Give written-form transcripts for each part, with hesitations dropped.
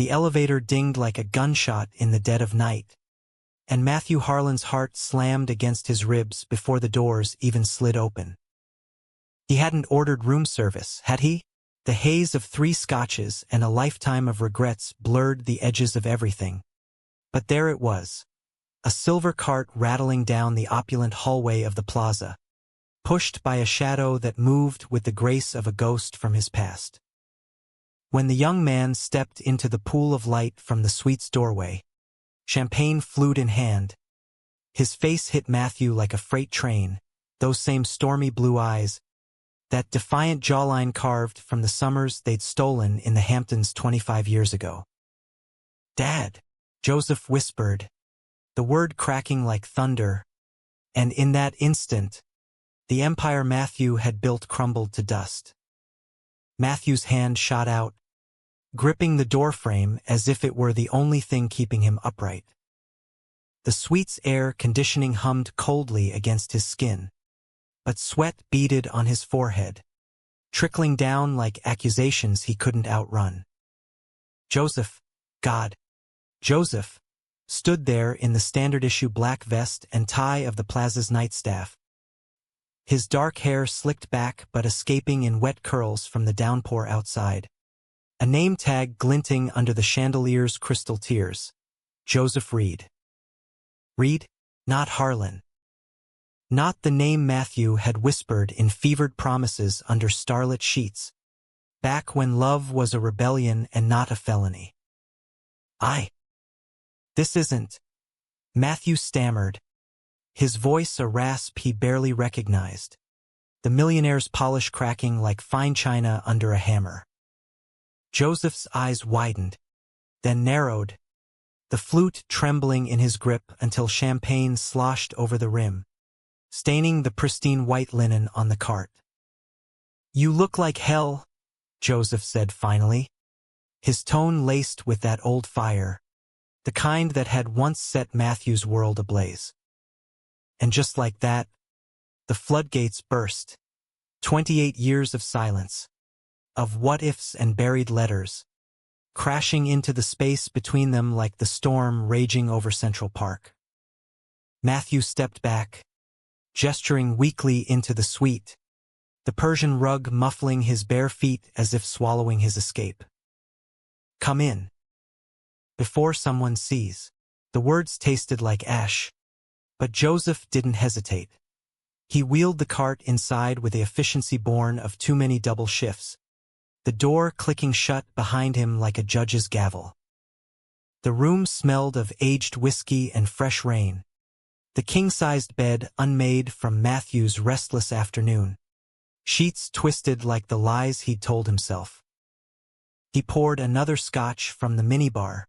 The elevator dinged like a gunshot in the dead of night, and Matthew Harlan's heart slammed against his ribs before the doors even slid open. He hadn't ordered room service, had he? The haze of 3 scotches and a lifetime of regrets blurred the edges of everything. But there it was, a silver cart rattling down the opulent hallway of the plaza, pushed by a shadow that moved with the grace of a ghost from his past. When the young man stepped into the pool of light from the suite's doorway, champagne flute in hand, his face hit Matthew like a freight train, those same stormy blue eyes, that defiant jawline carved from the summers they'd stolen in the Hamptons 25 years ago. "Dad," Joseph whispered, the word cracking like thunder, and in that instant, the empire Matthew had built crumbled to dust. Matthew's hand shot out, gripping the doorframe as if it were the only thing keeping him upright. The suite's air conditioning hummed coldly against his skin, but sweat beaded on his forehead, trickling down like accusations he couldn't outrun. Joseph, God, Joseph, stood there in the standard-issue black vest and tie of the plaza's night staff, his dark hair slicked back but escaping in wet curls from the downpour outside. A name tag glinting under the chandelier's crystal tiers. Joseph Reed. Reed, not Harlan. Not the name Matthew had whispered in fevered promises under starlit sheets, back when love was a rebellion and not a felony. This isn't. Matthew stammered, his voice a rasp he barely recognized, the millionaire's polish cracking like fine china under a hammer. Joseph's eyes widened, then narrowed, the flute trembling in his grip until champagne sloshed over the rim, staining the pristine white linen on the cart. "You look like hell," Joseph said finally, his tone laced with that old fire, the kind that had once set Matthew's world ablaze. And just like that, the floodgates burst. 28 years of silence, of what-ifs and buried letters, crashing into the space between them like the storm raging over Central Park. Matthew stepped back, gesturing weakly into the suite, the Persian rug muffling his bare feet as if swallowing his escape. "Come in. Before someone sees." The words tasted like ash, but Joseph didn't hesitate. He wheeled the cart inside with the efficiency born of too many double shifts, the door clicking shut behind him like a judge's gavel. The room smelled of aged whiskey and fresh rain, the king-sized bed unmade from Matthew's restless afternoon, sheets twisted like the lies he'd told himself. He poured another scotch from the minibar,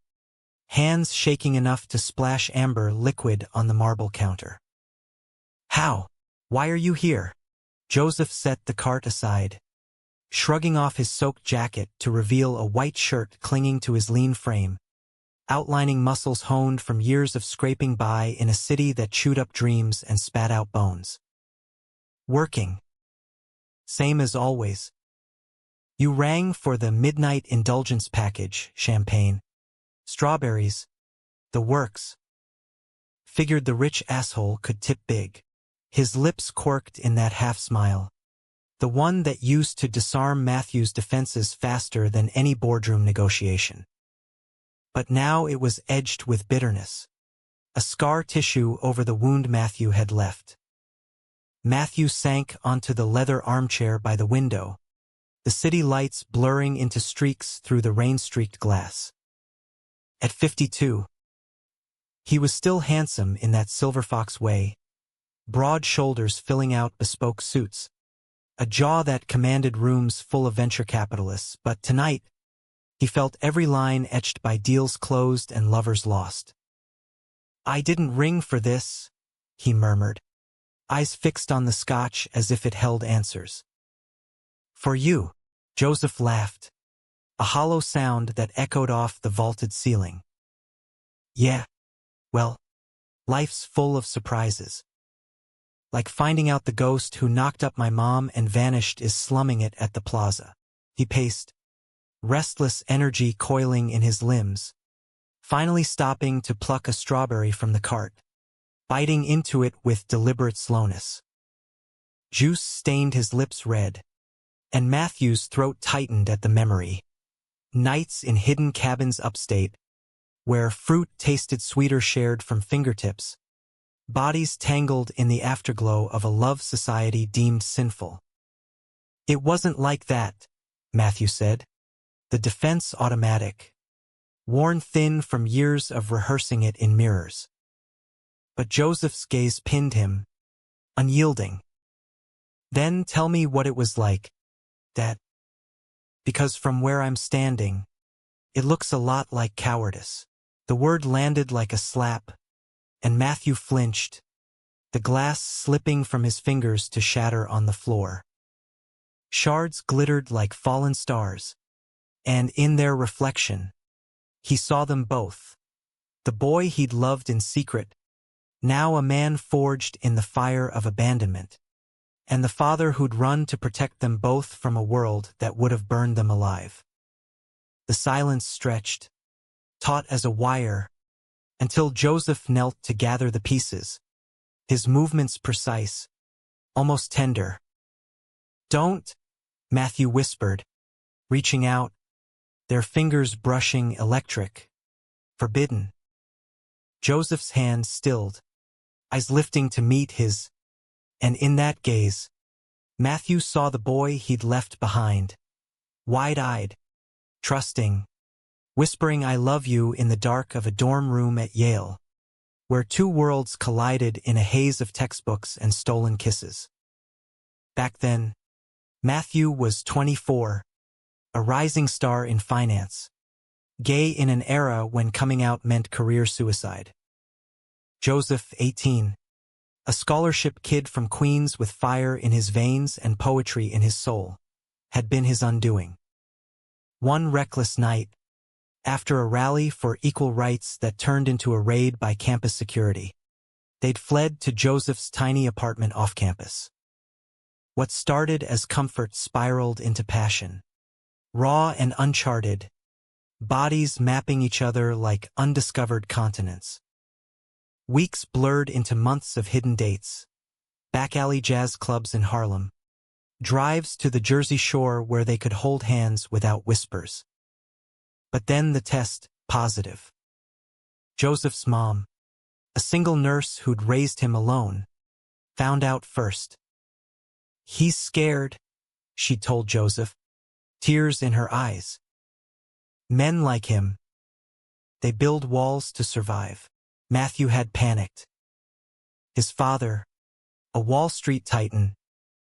hands shaking enough to splash amber liquid on the marble counter. Why are you here?" Joseph set the cart aside, shrugging off his soaked jacket to reveal a white shirt clinging to his lean frame, outlining muscles honed from years of scraping by in a city that chewed up dreams and spat out bones. "Working. Same as always. You rang for the midnight indulgence package, champagne, strawberries, the works." Figured the rich asshole could tip big. His lips quirked in that half-smile, the one that used to disarm Matthew's defenses faster than any boardroom negotiation. But now it was edged with bitterness, a scar tissue over the wound Matthew had left. Matthew sank onto the leather armchair by the window, the city lights blurring into streaks through the rain-streaked glass. At 52, he was still handsome in that silver fox way, broad shoulders filling out bespoke suits, a jaw that commanded rooms full of venture capitalists, but tonight, he felt every line etched by deals closed and lovers lost. "I didn't ring for this," he murmured, eyes fixed on the scotch as if it held answers. "For you," Joseph laughed, a hollow sound that echoed off the vaulted ceiling. "Yeah, well, life's full of surprises. Like finding out the ghost who knocked up my mom and vanished is slumming it at the plaza." He paced, restless energy coiling in his limbs, finally stopping to pluck a strawberry from the cart, biting into it with deliberate slowness. Juice stained his lips red, and Matthew's throat tightened at the memory. Nights in hidden cabins upstate, where fruit tasted sweeter shared from fingertips, bodies tangled in the afterglow of a love society deemed sinful. It wasn't like that, Matthew said. The defense automatic, worn thin from years of rehearsing it in mirrors. But Joseph's gaze pinned him, unyielding. Then tell me what it was like, Dad. Because from where I'm standing, it looks a lot like cowardice. The word landed like a slap, and Matthew flinched, the glass slipping from his fingers to shatter on the floor. Shards glittered like fallen stars, and in their reflection, he saw them both. The boy he'd loved in secret, now a man forged in the fire of abandonment, and the father who'd run to protect them both from a world that would have burned them alive. The silence stretched, taut as a wire, until Joseph knelt to gather the pieces, his movements precise, almost tender. "Don't," Matthew whispered, reaching out, their fingers brushing electric. "Forbidden." Joseph's hand stilled, eyes lifting to meet his, and in that gaze, Matthew saw the boy he'd left behind, wide-eyed, trusting, whispering "I love you" in the dark of a dorm room at Yale, where two worlds collided in a haze of textbooks and stolen kisses. Back then, Matthew was 24, a rising star in finance, gay in an era when coming out meant career suicide. Joseph, 18, a scholarship kid from Queens with fire in his veins and poetry in his soul, had been his undoing. One reckless night, after a rally for equal rights that turned into a raid by campus security, they'd fled to Joseph's tiny apartment off campus. What started as comfort spiraled into passion. Raw and uncharted, bodies mapping each other like undiscovered continents. Weeks blurred into months of hidden dates, back-alley jazz clubs in Harlem, drives to the Jersey Shore where they could hold hands without whispers. But then the test, positive. Joseph's mom, a single nurse who'd raised him alone, found out first. "He's scared," she told Joseph, tears in her eyes. "Men like him, they build walls to survive." Matthew had panicked. His father, a Wall Street titan,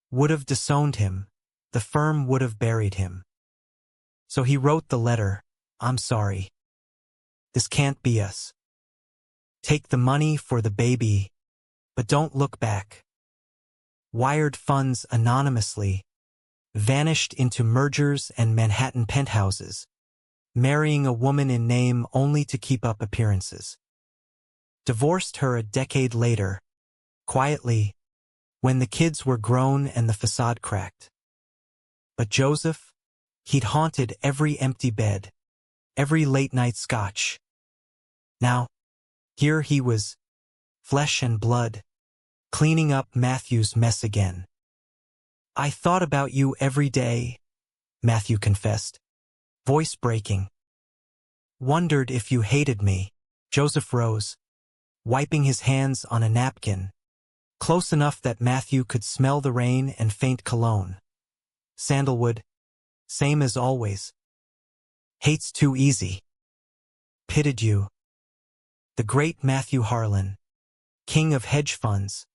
would have disowned him, the firm would have buried him. So he wrote the letter, "I'm sorry. This can't be us. Take the money for the baby, but don't look back." Wired funds anonymously, vanished into mergers and Manhattan penthouses, marrying a woman in name only to keep up appearances. Divorced her a decade later, quietly, when the kids were grown and the facade cracked. But Joseph, he'd haunted every empty bed, every late-night scotch. Now, here he was, flesh and blood, cleaning up Matthew's mess again. "I thought about you every day," Matthew confessed, voice breaking. "Wondered if you hated me." Joseph rose, wiping his hands on a napkin, close enough that Matthew could smell the rain and faint cologne. "Sandalwood, same as always. Hate's too easy. Pitied you." The great Matthew Harlan, king of hedge funds,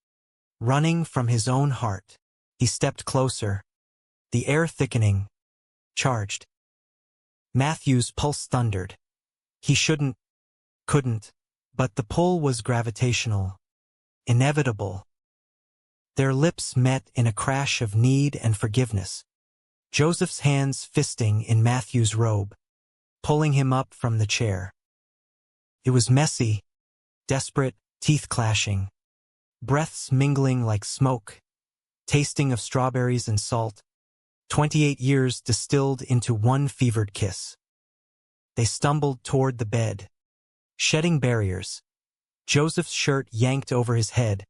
running from his own heart. He stepped closer, the air thickening, charged. Matthew's pulse thundered. He shouldn't, couldn't, but the pull was gravitational, inevitable. Their lips met in a crash of need and forgiveness, Joseph's hands fisting in Matthew's robe, pulling him up from the chair. It was messy, desperate, teeth clashing, breaths mingling like smoke, tasting of strawberries and salt, 28 years distilled into one fevered kiss. They stumbled toward the bed, shedding barriers. Joseph's shirt yanked over his head,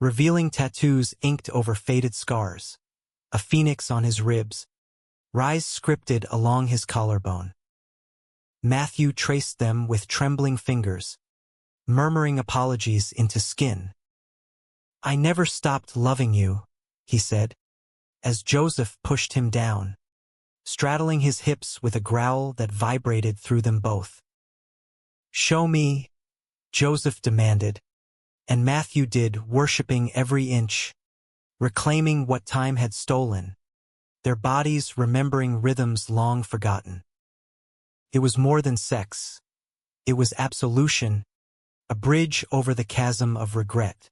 revealing tattoos inked over faded scars. A phoenix on his ribs, rise scripted along his collarbone. Matthew traced them with trembling fingers, murmuring apologies into skin. "I never stopped loving you," he said, as Joseph pushed him down, straddling his hips with a growl that vibrated through them both. "Show me," Joseph demanded, and Matthew did, worshipping every inch, reclaiming what time had stolen, their bodies remembering rhythms long forgotten. It was more than sex. It was absolution, a bridge over the chasm of regret.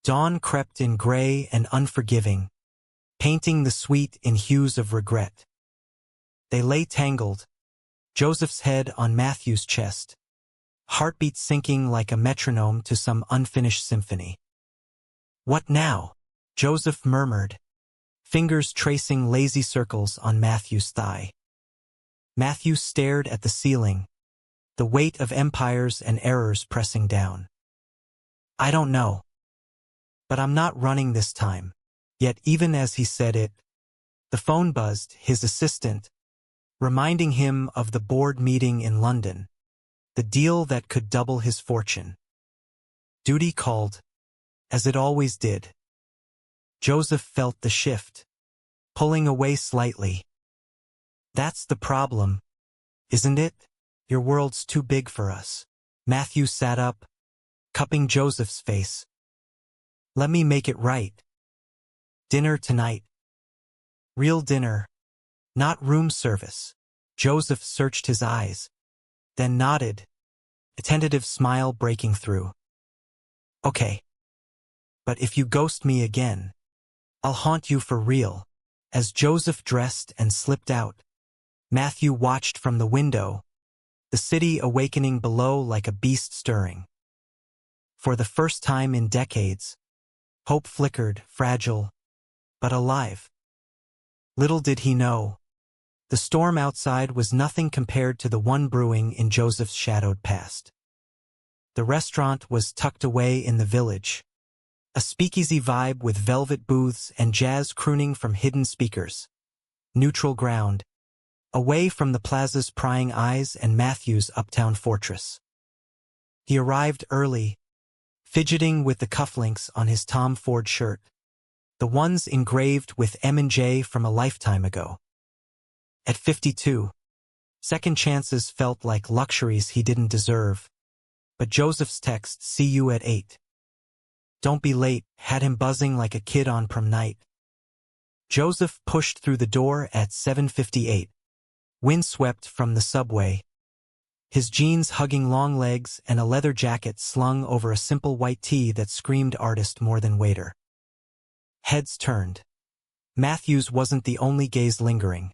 Dawn crept in gray and unforgiving, painting the sweet in hues of regret. They lay tangled, Joseph's head on Matthew's chest, heartbeat sinking like a metronome to some unfinished symphony. "What now?" Joseph murmured, fingers tracing lazy circles on Matthew's thigh. Matthew stared at the ceiling, the weight of empires and errors pressing down. "I don't know. But I'm not running this time." Yet even as he said it, the phone buzzed, his assistant, reminding him of the board meeting in London, the deal that could double his fortune. Duty called, as it always did. Joseph felt the shift, pulling away slightly. "That's the problem, isn't it? Your world's too big for us." Matthew sat up, cupping Joseph's face. "Let me make it right. Dinner tonight. Real dinner, not room service." Joseph searched his eyes, then nodded, a tentative smile breaking through. "Okay. But if you ghost me again, I'll haunt you for real." As Joseph dressed and slipped out, Matthew watched from the window, the city awakening below like a beast stirring. For the first time in decades, hope flickered, fragile, but alive. Little did he know, the storm outside was nothing compared to the one brewing in Joseph's shadowed past. The restaurant was tucked away in the village, a speakeasy vibe with velvet booths and jazz crooning from hidden speakers. Neutral ground, away from the plaza's prying eyes and Matthew's uptown fortress. He arrived early, fidgeting with the cufflinks on his Tom Ford shirt, the ones engraved with M&J from a lifetime ago. At 52, second chances felt like luxuries he didn't deserve, but Joseph's text, "See you at 8. Don't be late," had him buzzing like a kid on prom night. Joseph pushed through the door at 7:58, windswept from the subway, his jeans hugging long legs and a leather jacket slung over a simple white tee that screamed artist more than waiter. Heads turned. Matthew's wasn't the only gaze lingering,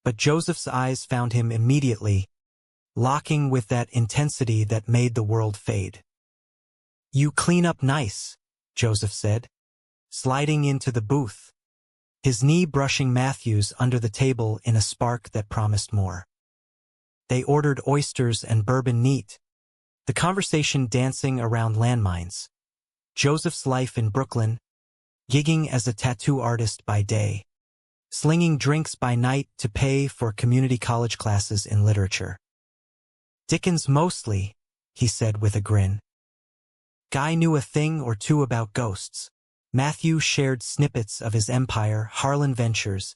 but Joseph's eyes found him immediately, locking with that intensity that made the world fade. "You clean up nice," Joseph said, sliding into the booth, his knee brushing Matthew's under the table in a spark that promised more. They ordered oysters and bourbon neat, the conversation dancing around landmines. Joseph's life in Brooklyn, gigging as a tattoo artist by day, slinging drinks by night to pay for community college classes in literature. "Dickens mostly," he said with a grin. Guy knew a thing or two about ghosts. Matthew shared snippets of his empire, Harlan Ventures,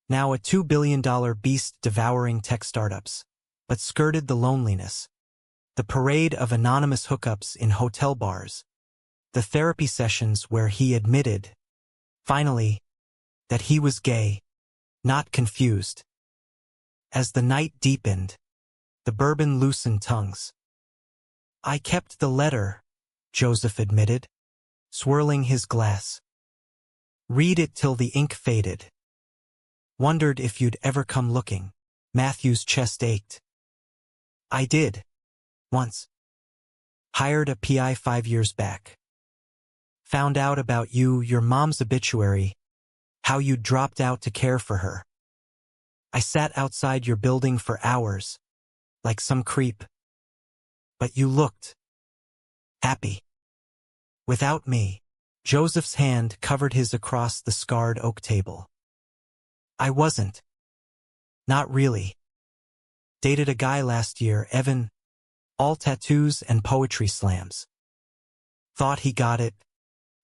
now a $2 billion beast devouring tech startups, but skirted the loneliness, the parade of anonymous hookups in hotel bars, the therapy sessions where he admitted, finally, that he was gay, not confused. As the night deepened, the bourbon loosened tongues. "I kept the letter," Joseph admitted, swirling his glass. "Read it till the ink faded. Wondered if you'd ever come looking." Matthew's chest ached. "I did. Once. Hired a PI 5 years back. Found out about you, your mom's obituary. how you dropped out to care for her. I sat outside your building for hours, like some creep. But you looked happy. Without me. Joseph's hand covered his across the scarred oak table. I wasn't. Not really. Dated a guy last year, Evan. All tattoos and poetry slams. Thought he got it.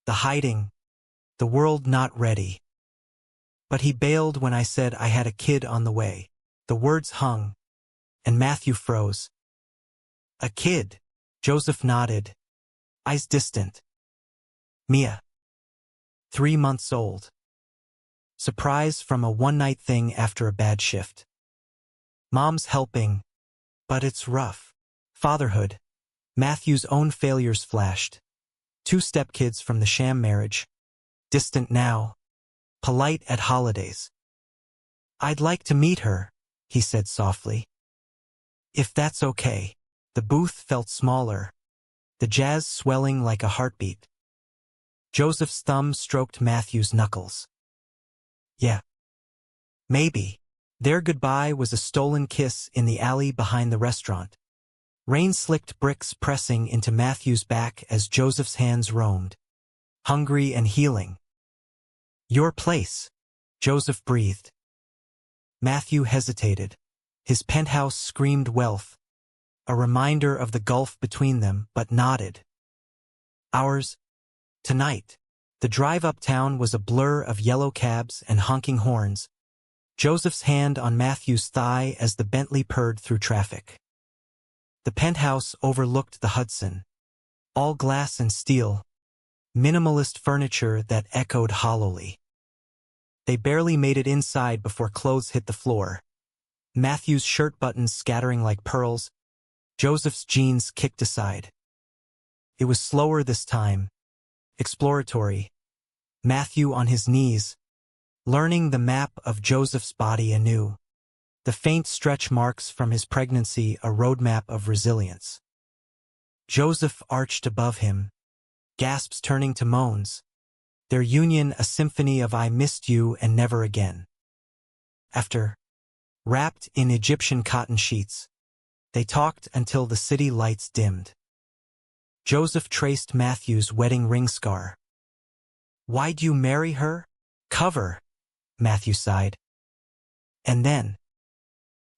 The hiding. The world not ready. But he bailed when I said I had a kid on the way. The words hung, and Matthew froze. A kid. Joseph nodded, eyes distant. Mia. 3 months old. Surprise from a one-night thing after a bad shift. Mom's helping, but it's rough. Fatherhood. Matthew's own failures flashed. 2 stepkids from the sham marriage. Distant now. Polite at holidays. I'd like to meet her, he said softly. If that's okay. The booth felt smaller, the jazz swelling like a heartbeat. Joseph's thumb stroked Matthew's knuckles. Yeah. Maybe. Their goodbye was a stolen kiss in the alley behind the restaurant. Rain-slicked bricks pressing into Matthew's back as Joseph's hands roamed. Hungry and healing. Your place, Joseph breathed. Matthew hesitated. His penthouse screamed wealth. A reminder of the gulf between them, but nodded. Ours? Tonight. The drive uptown was a blur of yellow cabs and honking horns. Joseph's hand on Matthew's thigh as the Bentley purred through traffic. The penthouse overlooked the Hudson. All glass and steel. Minimalist furniture that echoed hollowly. They barely made it inside before clothes hit the floor. Matthew's shirt buttons scattering like pearls. Joseph's jeans kicked aside. It was slower this time. Exploratory. Matthew on his knees, learning the map of Joseph's body anew. The faint stretch marks from his pregnancy a roadmap of resilience. Joseph arched above him, gasps turning to moans. Their union a symphony of I missed you and never again. After, wrapped in Egyptian cotton sheets, they talked until the city lights dimmed. Joseph traced Matthew's wedding ring scar. Why'd you marry her? Cover, Matthew sighed. And then,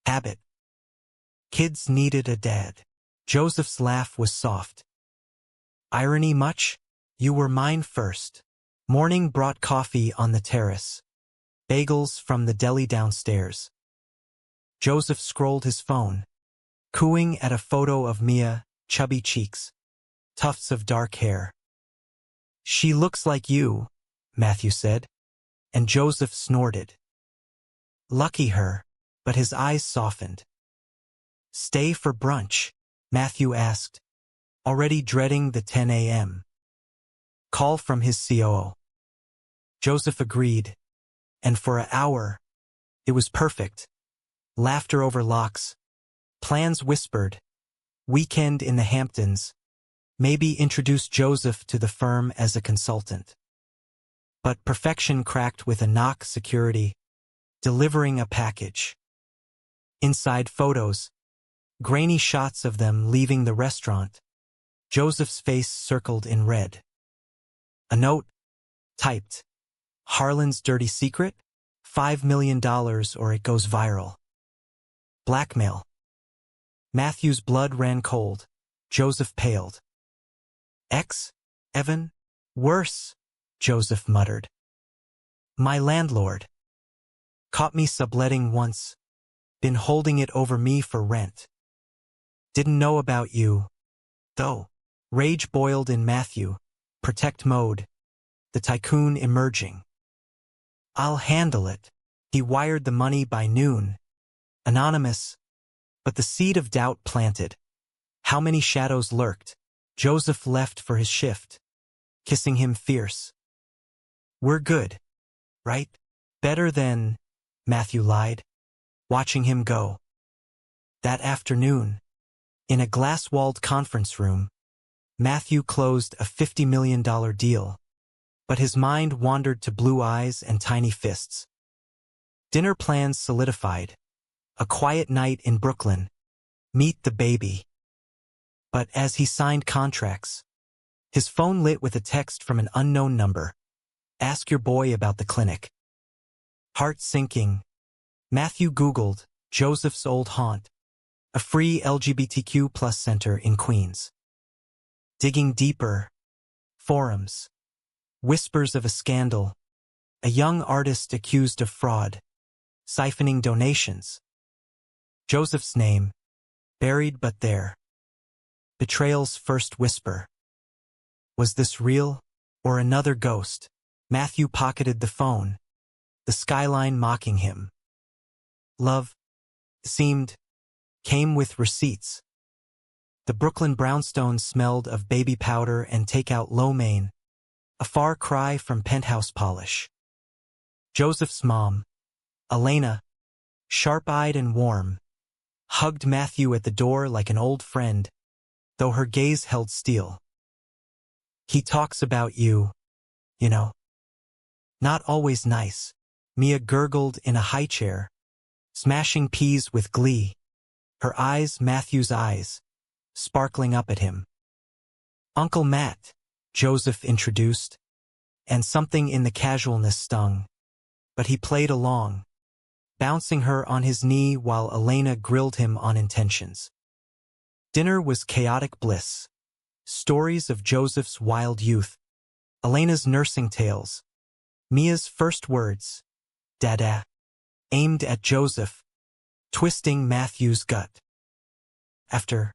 habit. Kids needed a dad. Joseph's laugh was soft. Irony much? You were mine first. Morning brought coffee on the terrace. Bagels from the deli downstairs. Joseph scrolled his phone, cooing at a photo of Mia, chubby cheeks, tufts of dark hair. She looks like you, Matthew said, and Joseph snorted. Lucky her, but his eyes softened. Stay for brunch, Matthew asked, already dreading the 10 a.m. call from his COO. Joseph agreed, and for an hour, it was perfect. Laughter over locks, plans whispered, weekend in the Hamptons, maybe introduce Joseph to the firm as a consultant. But perfection cracked with a knock. Security, delivering a package. Inside photos, grainy shots of them leaving the restaurant, Joseph's face circled in red. A note, typed, Harlan's dirty secret, $5 million or it goes viral. Blackmail. Matthew's blood ran cold. Joseph paled. Ex? Evan? Worse, Joseph muttered. My landlord. Caught me subletting once. Been holding it over me for rent. Didn't know about you, though. Rage boiled in Matthew. Protect mode. The tycoon emerging. I'll handle it. He wired the money by noon. Anonymous. But the seed of doubt planted. How many shadows lurked. Joseph left for his shift, kissing him fierce. We're good, right? Better than, Matthew lied, watching him go. That afternoon, in a glass-walled conference room, Matthew closed a $50 million deal. but his mind wandered to blue eyes and tiny fists. Dinner plans solidified. A quiet night in Brooklyn. Meet the baby. But as he signed contracts, his phone lit with a text from an unknown number. Ask your boy about the clinic. Heart sinking, Matthew Googled Joseph's old haunt, a free LGBTQ+ center in Queens. Digging deeper, forums, whispers of a scandal, a young artist accused of fraud, siphoning donations. Joseph's name, buried but there. Betrayal's first whisper. Was this real, or another ghost? Matthew pocketed the phone, the skyline mocking him. Love, came with receipts. The Brooklyn brownstones smelled of baby powder and takeout lo mein, a far cry from penthouse polish. Joseph's mom, Elena, sharp-eyed and warm, hugged Matthew at the door like an old friend, though her gaze held steel. He talks about you, you know. Not always nice, Mia gurgled in a high chair, smashing peas with glee, her eyes Matthew's eyes, sparkling up at him. Uncle Matt, Joseph introduced, and something in the casualness stung, but he played along, bouncing her on his knee while Elena grilled him on intentions. Dinner was chaotic bliss. Stories of Joseph's wild youth, Elena's nursing tales, Mia's first words, Dada, aimed at Joseph, twisting Matthew's gut. After,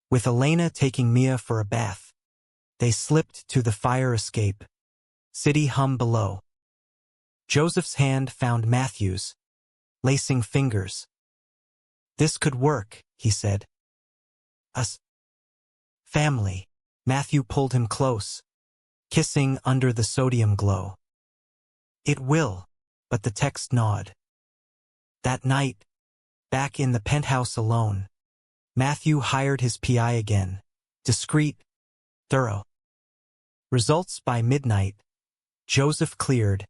with Elena taking Mia for a bath, they slipped to the fire escape, city hum below. Joseph's hand found Matthew's, lacing fingers. This could work, he said. Us. Family. Matthew pulled him close, kissing under the sodium glow. It will, but the text gnawed. That night, back in the penthouse alone, Matthew hired his PI again, discreet, thorough. Results by midnight, Joseph cleared.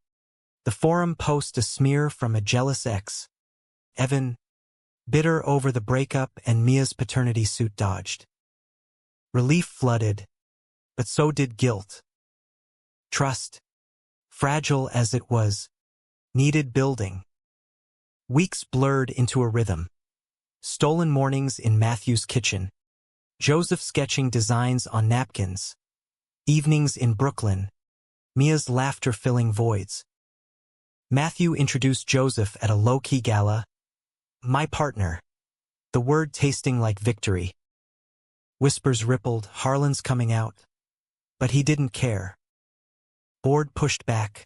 The forum post a smear from a jealous ex. Evan, bitter over the breakup and Mia's paternity suit dodged. Relief flooded, but so did guilt. Trust, fragile as it was, needed building. Weeks blurred into a rhythm. Stolen mornings in Matthew's kitchen. Joseph sketching designs on napkins. Evenings in Brooklyn. Mia's laughter filling voids. Matthew introduced Joseph at a low-key gala. My partner. The word tasting like victory. Whispers rippled, Harlan's coming out. But he didn't care. Board pushed back.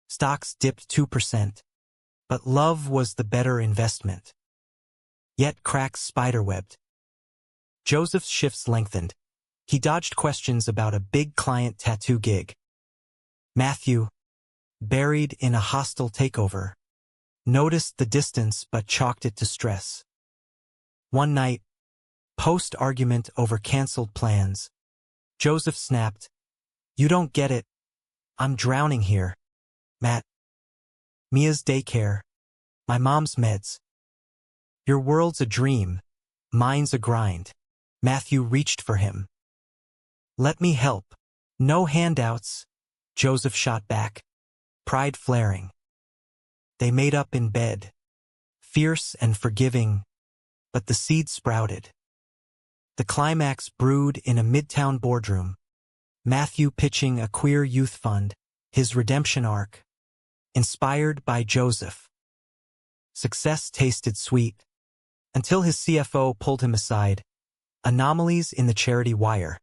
Stocks dipped 2%. But love was the better investment. Yet cracks spiderwebbed. Joseph's shifts lengthened. He dodged questions about a big client tattoo gig. Matthew, buried in a hostile takeover, noticed the distance but chalked it to stress. One night, post-argument over canceled plans, Joseph snapped, You don't get it. I'm drowning here. Matt. Mia's daycare. My mom's meds. Your world's a dream. Mine's a grind. Matthew reached for him. Let me help. No handouts. Joseph shot back, pride flaring. They made up in bed, fierce and forgiving, but the seed sprouted. The climax brewed in a midtown boardroom. Matthew pitching a queer youth fund, his redemption arc, inspired by Joseph. Success tasted sweet, until his CFO pulled him aside. Anomalies in the charity wire.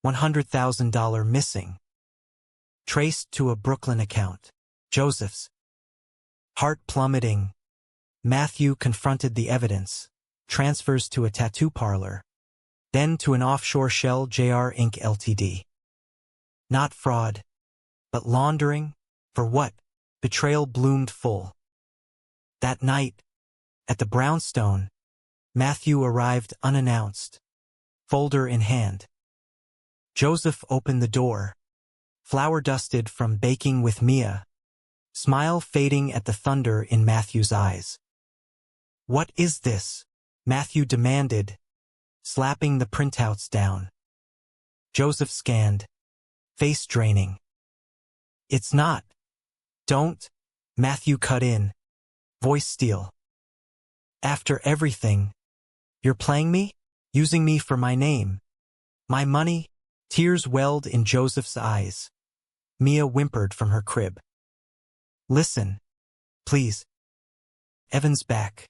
$100,000 missing. Traced to a Brooklyn account. Joseph's. Heart plummeting. Matthew confronted the evidence. Transfers to a tattoo parlor. Then to an offshore shell JR Inc. Ltd. Not fraud, but laundering. For what? Betrayal bloomed full. That night, at the brownstone, Matthew arrived unannounced, folder in hand. Joseph opened the door, flour dusted from baking with Mia, smile fading at the thunder in Matthew's eyes. "What is this?" Matthew demanded, slapping the printouts down. Joseph scanned, face draining. "It's not." "Don't," Matthew cut in, voice steel. "After everything, you're playing me? Using me for my name? My money?" Tears welled in Joseph's eyes. Mia whimpered from her crib. "Listen, please." Evan's back.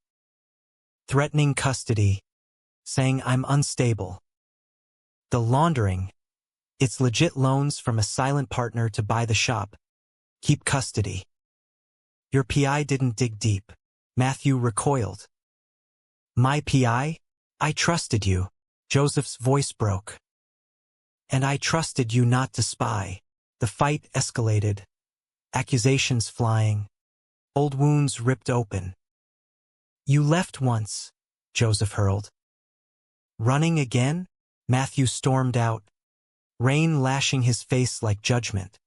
Threatening custody, saying I'm unstable. The laundering. It's legit loans from a silent partner to buy the shop. Keep custody. Your PI didn't dig deep. Matthew recoiled. My PI? I trusted you. Joseph's voice broke. And I trusted you not to spy. The fight escalated. Accusations flying. Old wounds ripped open. You left once, Joseph hurled. Running again? Matthew stormed out, rain lashing his face like judgment.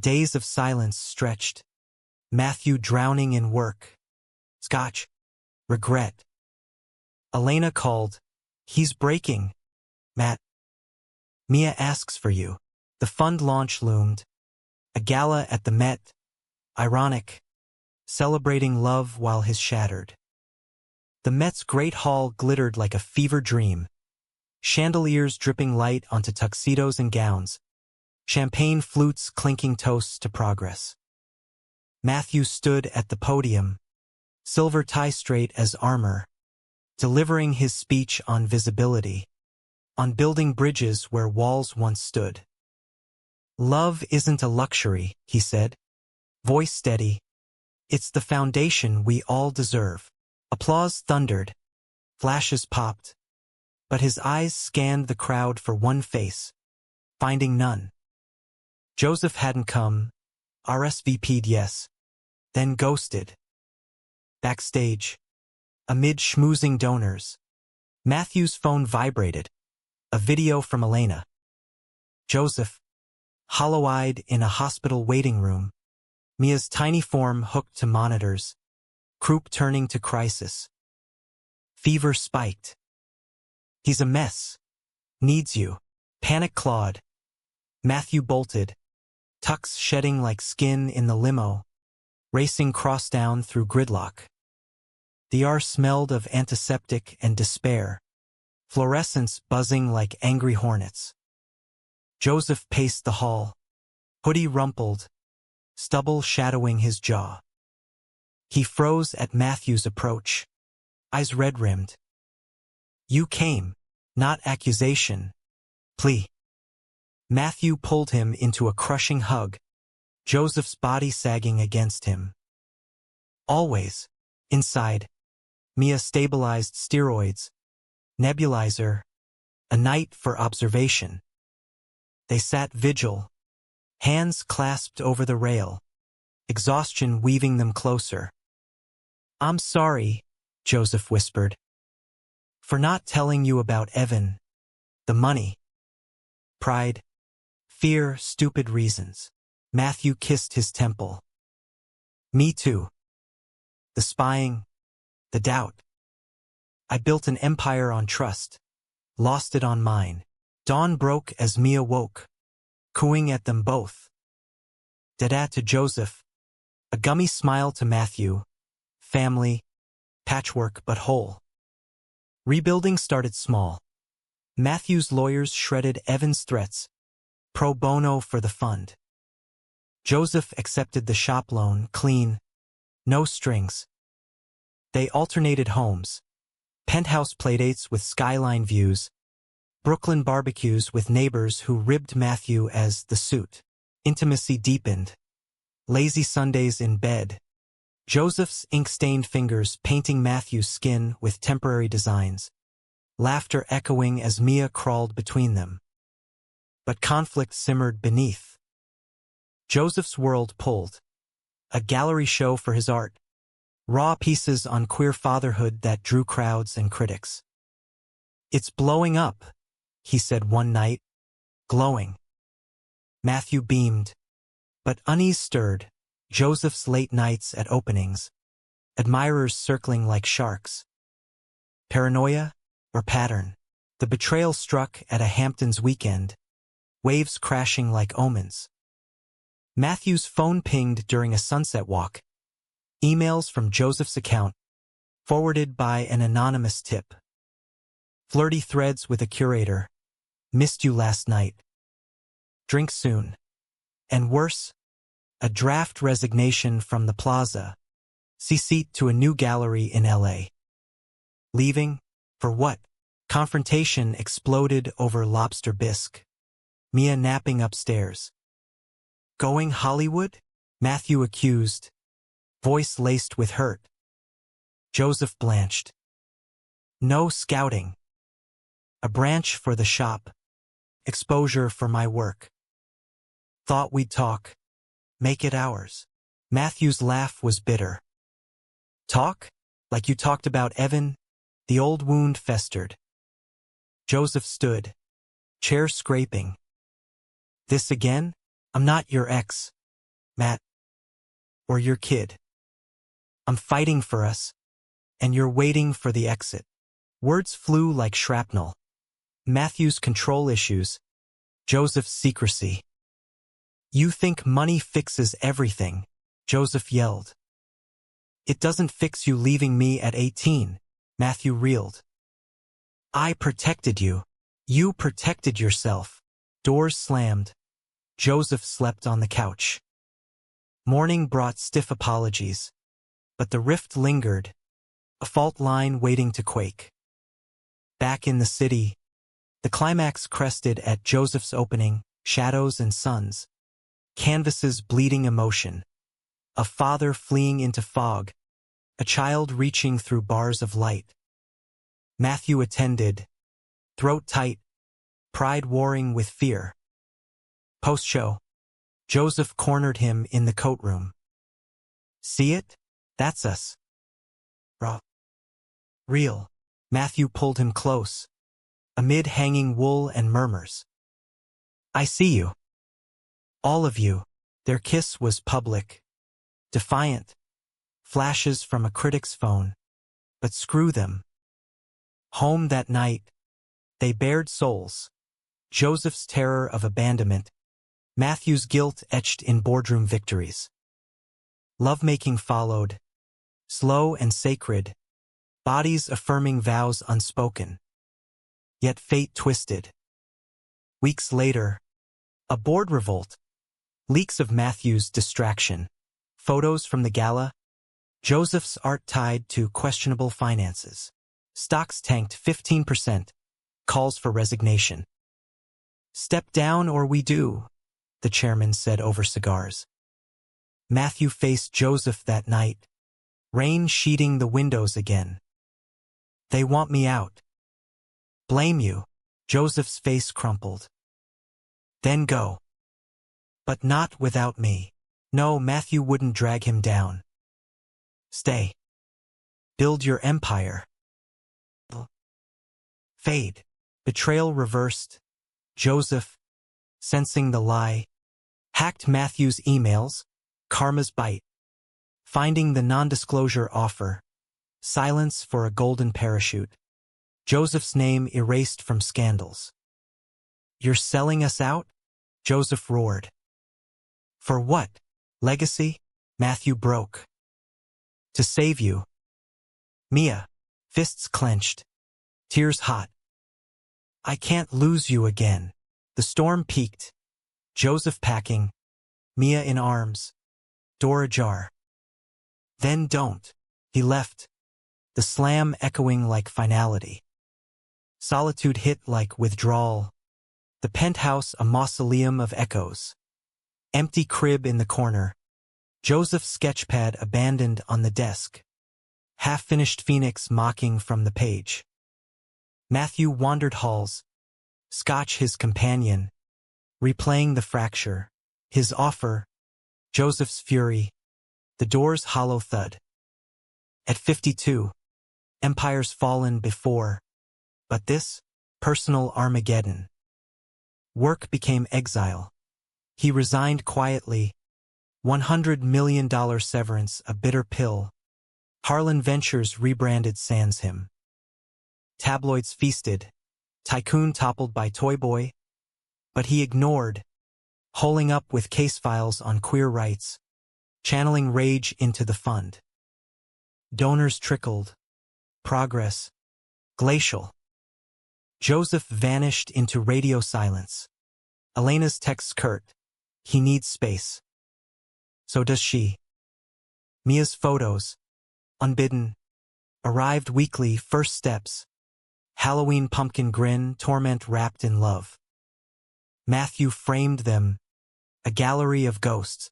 Days of silence stretched. Matthew drowning in work. Scotch. Regret. Elena called. He's breaking. Matt. Mia asks for you. The fund launch loomed. A gala at the Met. Ironic. Celebrating love while his shattered. The Met's great hall glittered like a fever dream. Chandeliers dripping light onto tuxedos and gowns. Champagne flutes clinking toasts to progress. Matthew stood at the podium, silver tie straight as armor, delivering his speech on visibility, on building bridges where walls once stood. Love isn't a luxury, he said, voice steady. It's the foundation we all deserve. Applause thundered. Flashes popped. But his eyes scanned the crowd for one face, finding none. Joseph hadn't come, RSVP'd yes, then ghosted. Backstage, amid schmoozing donors, Matthew's phone vibrated. A video from Elena. Joseph, hollow-eyed in a hospital waiting room, Mia's tiny form hooked to monitors, croup turning to crisis. Fever spiked. He's a mess. Needs you. Panic clawed. Matthew bolted, tux shedding like skin in the limo, racing cross-down through gridlock. The air smelled of antiseptic and despair, fluorescence buzzing like angry hornets. Joseph paced the hall, hoodie rumpled, stubble shadowing his jaw. He froze at Matthew's approach, eyes red-rimmed. You came, not accusation, plea. Matthew pulled him into a crushing hug, Joseph's body sagging against him. Always, inside, Mia stabilized steroids, nebulizer, a night for observation. They sat vigil, hands clasped over the rail, exhaustion weaving them closer. I'm sorry, Joseph whispered, for not telling you about Evan, the money. Pride, fear, stupid reasons. Matthew kissed his temple. Me too. The spying, the doubt. I built an empire on trust, lost it on mine. Dawn broke as Mia woke, cooing at them both. Dada to Joseph, a gummy smile to Matthew, family, patchwork but whole. Rebuilding started small. Matthew's lawyers shredded Evan's threats, pro bono for the fund. Joseph accepted the shop loan, clean, no strings. They alternated homes, penthouse playdates with skyline views, Brooklyn barbecues with neighbors who ribbed Matthew as the suit. Intimacy deepened. Lazy Sundays in bed. Joseph's ink-stained fingers painting Matthew's skin with temporary designs. Laughter echoing as Mia crawled between them. But conflict simmered beneath. Joseph's world pulled. A gallery show for his art. Raw pieces on queer fatherhood that drew crowds and critics. It's blowing up, he said one night, glowing. Matthew beamed. But unease stirred. Joseph's late nights at openings. Admirers circling like sharks. Paranoia or pattern? The betrayal struck at a Hamptons weekend. Waves crashing like omens. Matthew's phone pinged during a sunset walk. Emails from Joseph's account, forwarded by an anonymous tip. Flirty threads with a curator. Missed you last night. Drink soon. And worse, a draft resignation from the plaza. See seat to a new gallery in LA. Leaving? For what? Confrontation exploded over lobster bisque. Mia napping upstairs. Going Hollywood? Matthew accused. Voice laced with hurt. Joseph blanched. No scouting. A branch for the shop. Exposure for my work. Thought we'd talk. Make it ours. Matthew's laugh was bitter. Talk? Like you talked about Evan? The old wound festered. Joseph stood. Chair scraping. This again? I'm not your ex, Matt. Or your kid. I'm fighting for us. And you're waiting for the exit. Words flew like shrapnel. Matthew's control issues. Joseph's secrecy. You think money fixes everything, Joseph yelled. It doesn't fix you leaving me at 18, Matthew reeled. I protected you. You protected yourself. Doors slammed. Joseph slept on the couch. Morning brought stiff apologies. But the rift lingered, a fault line waiting to quake. Back in the city, the climax crested at Joseph's opening, shadows and suns. Canvases bleeding emotion. A father fleeing into fog. A child reaching through bars of light. Matthew attended, throat tight, pride warring with fear. Post-show, Joseph cornered him in the coat room. See it? That's us. Raw. Real. Matthew pulled him close, amid hanging wool and murmurs. I see you. All of you. Their kiss was public. Defiant. Flashes from a critic's phone. But screw them. Home that night. They bared souls. Joseph's terror of abandonment. Matthew's guilt etched in boardroom victories. Lovemaking followed. Slow and sacred. Bodies affirming vows unspoken. Yet fate twisted. Weeks later, a board revolt. Leaks of Matthew's distraction. Photos from the gala. Joseph's art tied to questionable finances. Stocks tanked 15%. Calls for resignation. Step down or we do, the chairman said over cigars. Matthew faced Joseph that night. Rain sheeting the windows again. They want me out. Blame you. Joseph's face crumpled. Then go. But not without me. No, Matthew wouldn't drag him down. Stay. Build your empire. Fade. Betrayal reversed. Joseph, sensing the lie, hacked Matthew's emails. Karma's bite. Finding the non-disclosure offer. Silence for a golden parachute. Joseph's name erased from scandals. You're selling us out? Joseph roared. For what? Legacy? Matthew broke. To save you. Mia, fists clenched. Tears hot. I can't lose you again. The storm peaked. Joseph packing. Mia in arms. Door ajar. Then don't. He left. The slam echoing like finality. Solitude hit like withdrawal. The penthouse a mausoleum of echoes. Empty crib in the corner. Joseph's sketchpad abandoned on the desk. Half-finished Phoenix mocking from the page. Matthew wandered halls. Scotch his companion. Replaying the fracture. His offer. Joseph's fury. The door's hollow thud. At 52. Empires fallen before. But this? Personal Armageddon. Work became exile. He resigned quietly. $100 million severance, a bitter pill. Harlan Ventures rebranded sans him. Tabloids feasted. Tycoon toppled by Toy Boy. But he ignored, holing up with case files on queer rights, channeling rage into the fund. Donors trickled. Progress. Glacial. Joseph vanished into radio silence. Elena's texts curt. He needs space. So does she. Mia's photos, unbidden, arrived weekly, first steps. Halloween pumpkin grin, torment wrapped in love. Matthew framed them, a gallery of ghosts.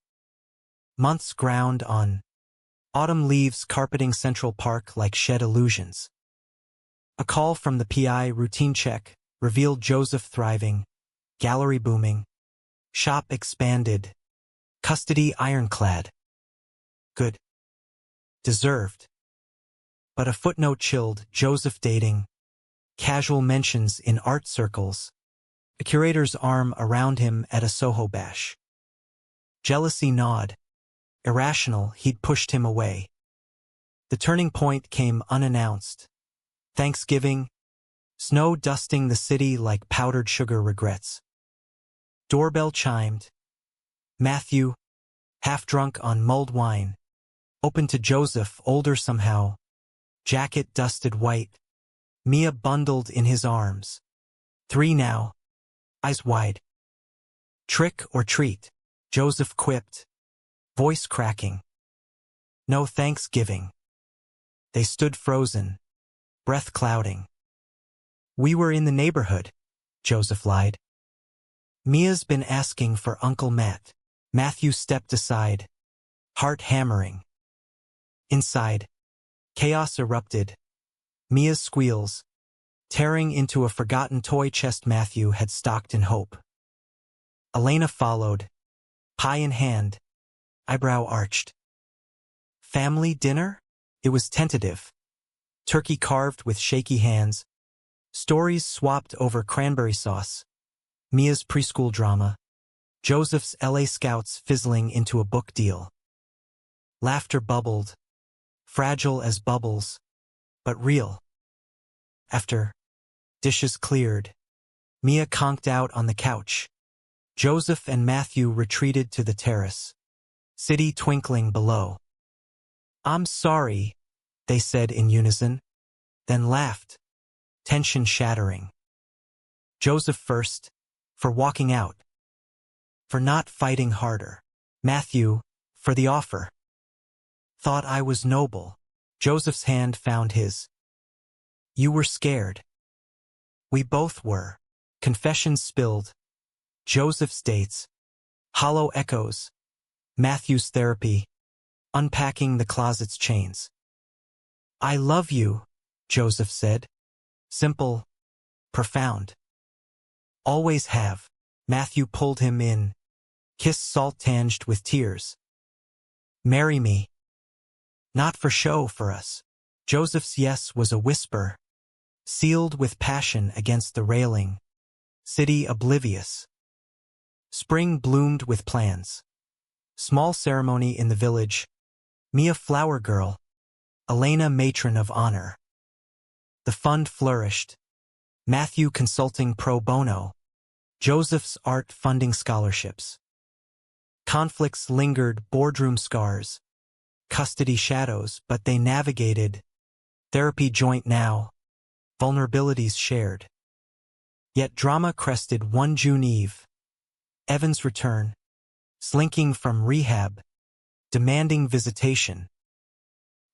Months ground on. Autumn leaves carpeting Central Park like shed illusions. A call from the PI, routine check, revealed Joseph thriving, gallery booming, shop expanded, custody ironclad. Good. Deserved. But a footnote chilled, Joseph dating, casual mentions in art circles, a curator's arm around him at a Soho bash. Jealousy gnawed. Irrational, he'd pushed him away. The turning point came unannounced. Thanksgiving, snow dusting the city like powdered sugar regrets. Doorbell chimed. Matthew, half drunk on mulled wine, opened to Joseph, older somehow, jacket dusted white, Mia bundled in his arms. 3 now, eyes wide. Trick or treat, Joseph quipped, voice cracking. No Thanksgiving. They stood frozen, breath clouding. We were in the neighborhood, Joseph lied. Mia's been asking for Uncle Matt. Matthew stepped aside, heart hammering. Inside, chaos erupted. Mia's squeals, tearing into a forgotten toy chest Matthew had stocked in hope. Elena followed, pie in hand, eyebrow arched. Family dinner? It was tentative. Turkey carved with shaky hands, stories swapped over cranberry sauce, Mia's preschool drama, Joseph's LA Scouts fizzling into a book deal. Laughter bubbled, fragile as bubbles, but real. After dishes cleared, Mia conked out on the couch. Joseph and Matthew retreated to the terrace, city twinkling below. I'm sorry, they said in unison, then laughed, tension shattering. Joseph first, for walking out. For not fighting harder. Matthew, for the offer. Thought I was noble. Joseph's hand found his. You were scared. We both were. Confessions spilled. Joseph's dates. Hollow echoes. Matthew's therapy. Unpacking the closet's chains. I love you, Joseph said. Simple, profound. Always have. Matthew pulled him in. Kiss salt-tinged with tears. Marry me. Not for show for us. Joseph's yes was a whisper, sealed with passion against the railing. City oblivious. Spring bloomed with plans. Small ceremony in the village. Mia flower girl. Elena matron of honor. The fund flourished. Matthew consulting pro bono. Joseph's art funding scholarships. Conflicts lingered, boardroom scars. Custody shadows, but they navigated. Therapy joint now. Vulnerabilities shared. Yet drama crested one June eve. Evan's return. Slinking from rehab. Demanding visitation.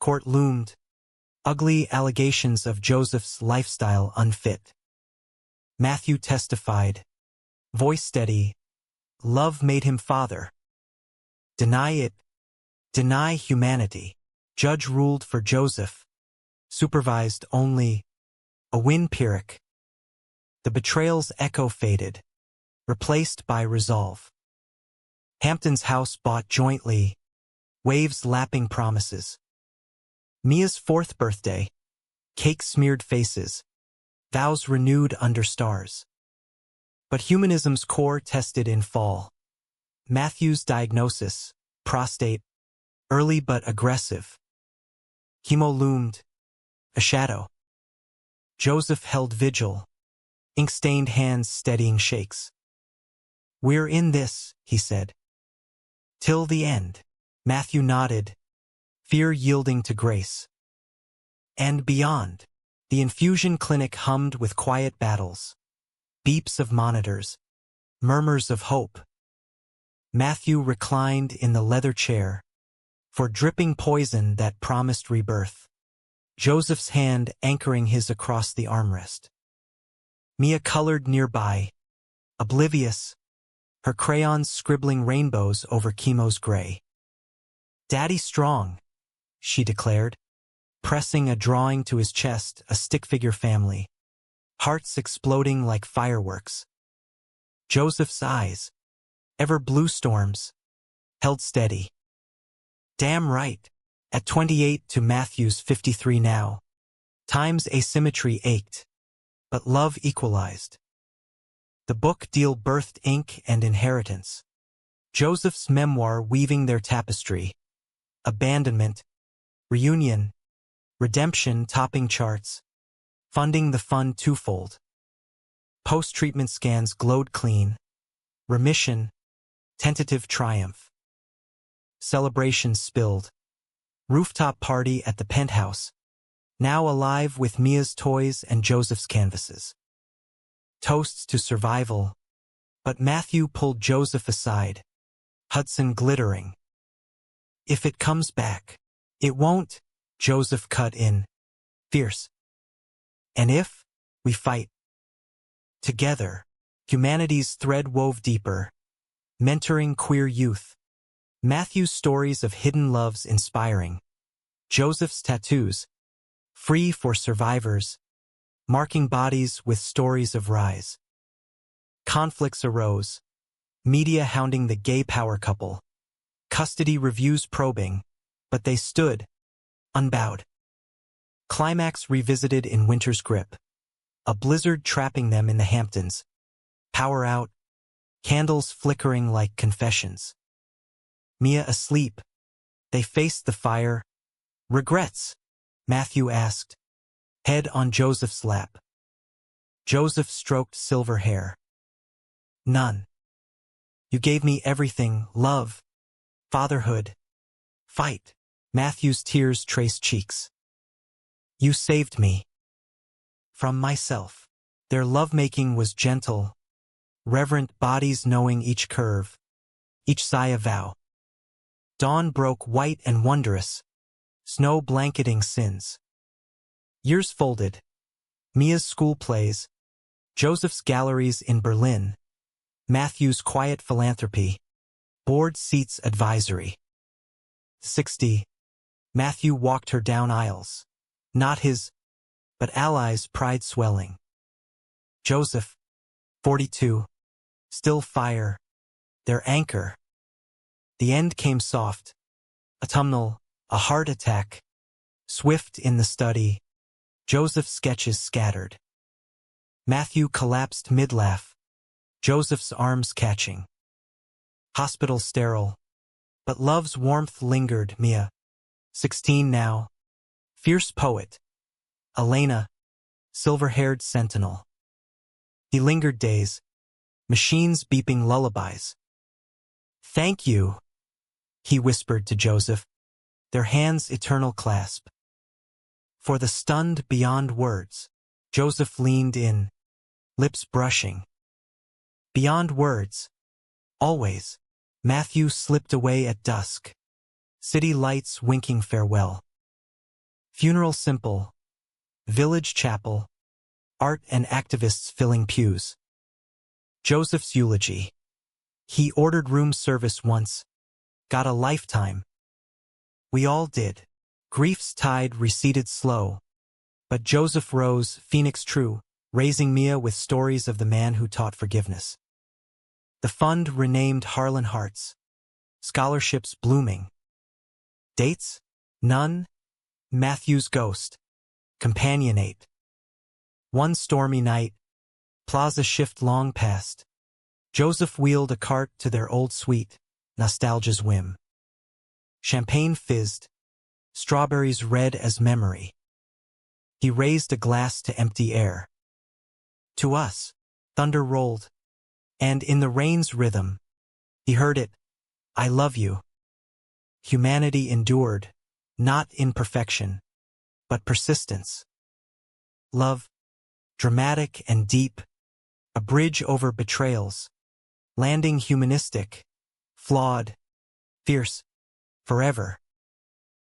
Court loomed. Ugly allegations of Joseph's lifestyle unfit. Matthew testified. Voice steady. Love made him father. Deny it. Deny humanity. Judge ruled for Joseph. Supervised only. A win Pyrrhic. The betrayal's echo faded. Replaced by resolve. Hampton's house bought jointly. Waves lapping promises. Mia's 4th birthday. Cake-smeared faces. Vows renewed under stars. But humanism's core tested in fall. Matthew's diagnosis, prostate, early but aggressive. Chemo loomed, a shadow. Joseph held vigil, ink-stained hands steadying shakes. "We're in this," he said. "Till the end." Matthew nodded, fear yielding to grace. And beyond, the infusion clinic hummed with quiet battles, beeps of monitors, murmurs of hope. Matthew reclined in the leather chair, for dripping poison that promised rebirth, Joseph's hand anchoring his across the armrest. Mia colored nearby, oblivious, her crayons scribbling rainbows over chemo's gray. "Daddy strong," she declared, pressing a drawing to his chest, a stick-figure family, hearts exploding like fireworks. Joseph's eyes, ever blue storms, held steady. Damn right, at 28 to Matthew's 53 now. Time's asymmetry ached, but love equalized. The book deal birthed ink and inheritance. Joseph's memoir weaving their tapestry. Abandonment, reunion, redemption topping charts, funding the fund twofold. Post-treatment scans glowed clean. Remission, tentative triumph. Celebration spilled. Rooftop party at the penthouse, now alive with Mia's toys and Joseph's canvases. Toasts to survival, but Matthew pulled Joseph aside, Hudson glittering. "If it comes back, it won't," Joseph cut in, fierce. "And if we fight together," humanity's thread wove deeper, mentoring queer youth. Matthew's stories of hidden loves inspiring. Joseph's tattoos, free for survivors, marking bodies with stories of rise. Conflicts arose, media hounding the gay power couple, custody reviews probing, but they stood, unbowed. Climax revisited in winter's grip, a blizzard trapping them in the Hamptons. Power out, candles flickering like confessions. Mia asleep, they faced the fire. "Regrets?" Matthew asked, head on Joseph's lap. Joseph stroked silver hair. "None. You gave me everything, love, fatherhood, fight." Matthew's tears traced cheeks. "You saved me from myself." Their lovemaking was gentle, reverent bodies knowing each curve, each sigh a vow. Dawn broke white and wondrous, snow blanketing sins. Years folded. Mia's school plays, Joseph's galleries in Berlin, Matthew's quiet philanthropy, board seats advisory. 60. Matthew walked her down aisles. Not his, but allies' pride swelling. Joseph, 42, still fire, their anchor. The end came soft, autumnal, a heart attack, swift in the study, Joseph's sketches scattered. Matthew collapsed mid-laugh, Joseph's arms catching. Hospital sterile, but love's warmth lingered. Mia, 16 now, fierce poet. Elena, silver-haired sentinel. He lingered days, machines beeping lullabies. "Thank you," he whispered to Joseph, their hands eternal clasp. For the stunned beyond words, Joseph leaned in, lips brushing. Beyond words, always, Matthew slipped away at dusk, city lights winking farewell. Funeral simple, village chapel, art and activists filling pews. Joseph's eulogy. He ordered room service once, got a lifetime. We all did. Grief's tide receded slow, but Joseph rose, phoenix true, raising Mia with stories of the man who taught forgiveness. The fund renamed Harlan Hearts, scholarships blooming. Dates? None. Matthew's ghost. Companionate. One stormy night, plaza shift long past. Joseph wheeled a cart to their old suite, nostalgia's whim. Champagne fizzed, strawberries red as memory. He raised a glass to empty air. To us, thunder rolled, and in the rain's rhythm, he heard it, I love you. Humanity endured, not imperfection, but persistence. Love, dramatic and deep, a bridge over betrayals, landing humanistic, flawed, fierce, forever.